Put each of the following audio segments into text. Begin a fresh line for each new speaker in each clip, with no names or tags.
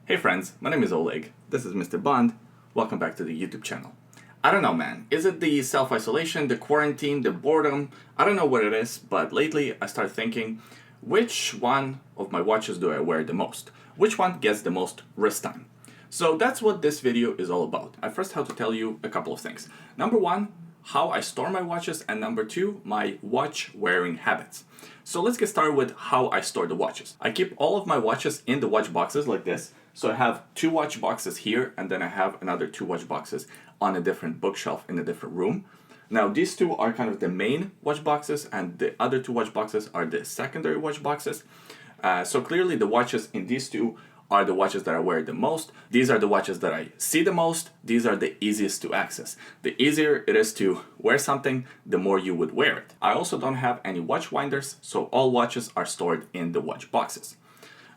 Hey friends, my name is Oleg. This is Mr. Bond. Welcome back to the YouTube channel. I don't know, man. Is it the self-isolation, the quarantine, the boredom? I don't know what it is, but lately I started thinking, which one of my watches do I wear the most? Which one gets the most wrist time? So that's what this video is all about. I first have to tell you a couple of things. Number one, how I store my watches, and number two, my watch wearing habits. So let's get started with how I store the watches. I keep all of my watches in the watch boxes like this. So I have two watch boxes here, and then I have another two watch boxes on a different bookshelf in a different room. Now these two are kind of the main watch boxes, and the other two watch boxes are the secondary watch boxes. So clearly the watches in these two are the watches that I wear the most. These are the watches that I see the most. These are the easiest to access. The easier it is to wear something, the more you would wear it. I also don't have any watch winders, so all watches are stored in the watch boxes.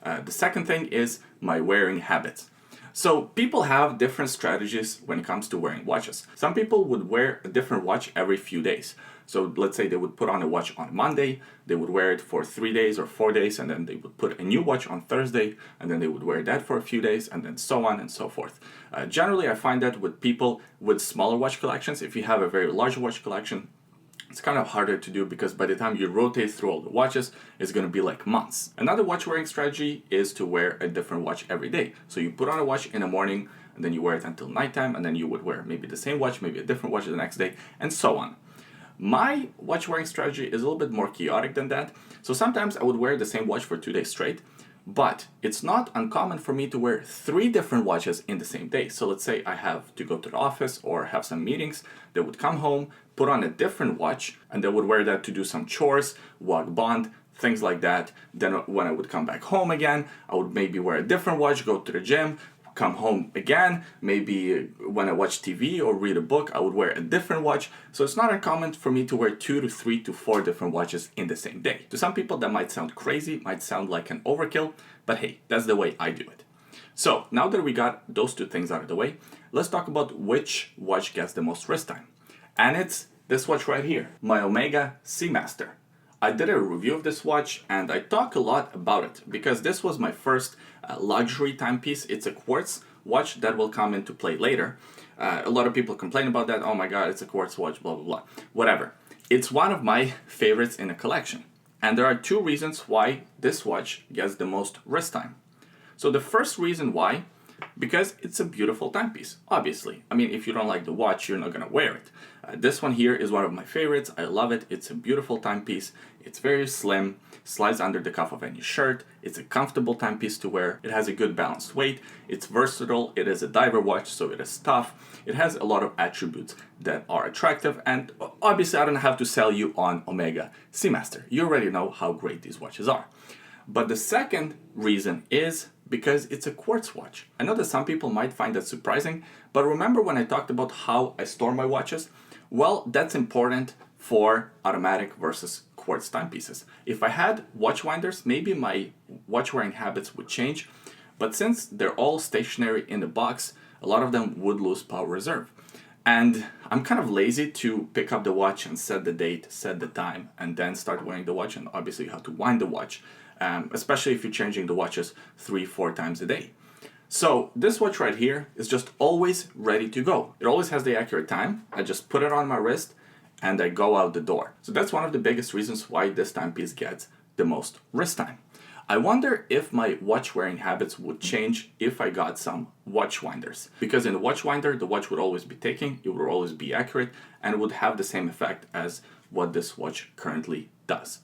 The second thing is my wearing habits. So people have different strategies when it comes to wearing watches. Some people would wear a different watch every few days. So let's say they would put on a watch on Monday, they would wear it for 3 days or 4 days, and then they would put a new watch on Thursday, and then they would wear that for a few days, and then so on and so forth. Generally, I find that with people with smaller watch collections, if you have a very large watch collection, it's kind of harder to do because by the time you rotate through all the watches, it's going to be like months. Another watch wearing strategy is to wear a different watch every day. So you put on a watch in the morning, and then you wear it until nighttime, and then you would wear maybe the same watch, maybe a different watch the next day, and so on. My watch wearing strategy is a little bit more chaotic than that. So sometimes I would wear the same watch for 2 days straight, but it's not uncommon for me to wear 3 different watches in the same day. So let's say I have to go to the office or have some meetings, they would come home, put on a different watch, and they would wear that to do some chores, walk bond, things like that. Then when I would come back home again, I would maybe wear a different watch, go to the gym, come home again, maybe when I watch TV or read a book, I would wear a different watch. So it's not uncommon for me to wear 2 to 3 to 4 different watches in the same day. To some people that might sound crazy, might sound like an overkill, but hey, that's the way I do it. So now that we got those two things out of the way, let's talk about which watch gets the most wrist time. And it's this watch right here, my Omega Seamaster. I did a review of this watch and I talk a lot about it because this was my first luxury timepiece. It's a quartz watch that will come into play later. A lot of people complain about that. Oh my god, it's a quartz watch, blah, blah, blah. Whatever. It's one of my favorites in the collection. And there are 2 reasons why this watch gets the most wrist time. So the first reason why, because it's a beautiful timepiece, obviously. I mean, if you don't like the watch, you're not going to wear it. This one here is one of my favorites. I love it. It's a beautiful timepiece. It's very slim, slides under the cuff of any shirt. It's a comfortable timepiece to wear. It has a good balanced weight. It's versatile. It is a diver watch, so it is tough. It has a lot of attributes that are attractive. And obviously, I don't have to sell you on Omega Seamaster. You already know how great these watches are. But the second reason is because it's a quartz watch. I know that some people might find that surprising, but remember when I talked about how I store my watches? Well, that's important for automatic versus quartz timepieces. If I had watch winders, maybe my watch wearing habits would change, but since they're all stationary in the box, a lot of them would lose power reserve. And I'm kind of lazy to pick up the watch and set the date, set the time, and then start wearing the watch. And obviously you have to wind the watch, especially if you're changing the watches 3-4 times a day. So this watch right here is just always ready to go. It always has the accurate time. I just put it on my wrist and I go out the door. So that's one of the biggest reasons why this timepiece gets the most wrist time. I wonder if my watch wearing habits would change if I got some watch winders. Because in the watch winder, the watch would always be ticking, it would always be accurate, and it would have the same effect as what this watch currently does.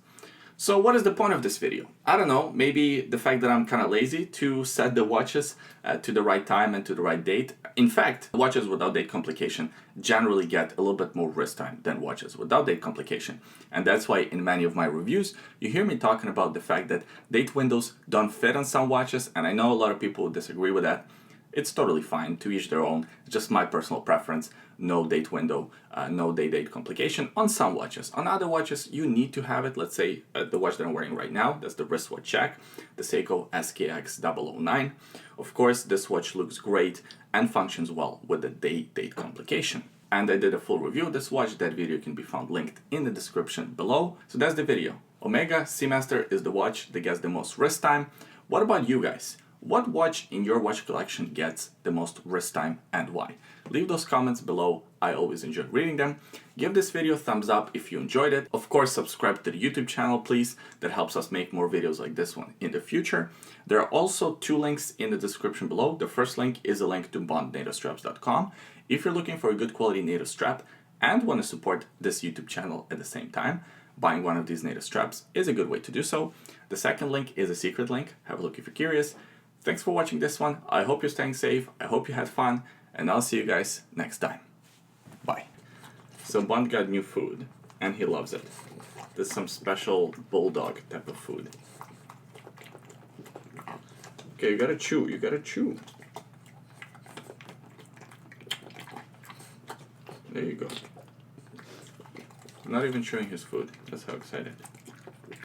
So what is the point of this video? I don't know, maybe the fact that I'm kind of lazy to set the watches to the right time and to the right date. In fact, watches without date complication generally get a little bit more wrist time than watches without date complication. And that's why in many of my reviews, you hear me talking about the fact that date windows don't fit on some watches, and I know a lot of people disagree with that. It's totally fine, to each their own. It's just my personal preference. No date window, no date complication on some watches. On other watches, you need to have it. Let's say the watch that I'm wearing right now, that's the wristwatch check, the Seiko SKX 009. Of course, this watch looks great and functions well with the date complication. And I did a full review of this watch. That video can be found linked in the description below. So that's the video. Omega Seamaster is the watch that gets the most wrist time. What about you guys? what watch in your watch collection gets the most wrist time and why? Leave those comments below. I always enjoy reading them. Give this video a thumbs up if you enjoyed it. Of course, subscribe to the YouTube channel, please. That helps us make more videos like this one in the future. There are also 2 links in the description below. The first link is a link to bondnatostraps.com. If you're looking for a good quality NATO strap and want to support this YouTube channel at the same time, buying one of these NATO straps is a good way to do so. The second link is a secret link. Have a look if you're curious. Thanks for watching this one. I hope you're staying safe. I hope you had fun. And I'll see you guys next time. Bye. So Bond got new food, and he loves it. This is some special bulldog type of food. Okay, you gotta chew. You gotta chew. There you go. Not even chewing his food. That's how excited.